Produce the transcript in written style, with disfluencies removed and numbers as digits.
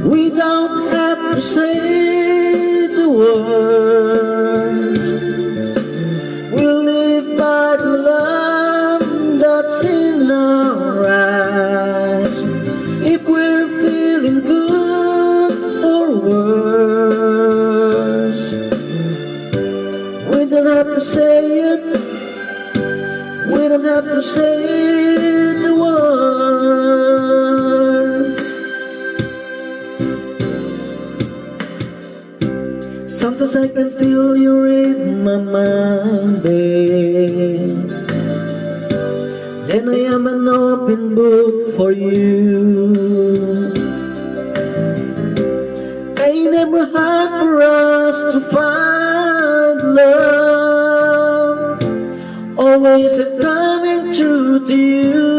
We don't have to say the words. We live by the love that's in our eyes. If we're feeling good or worse, we don't have to say it. We don't have to say the words. Sometimes I can feel you in my mind, babe. Then I am an open book for you. I never had for us to find love. Always I'm coming true to you.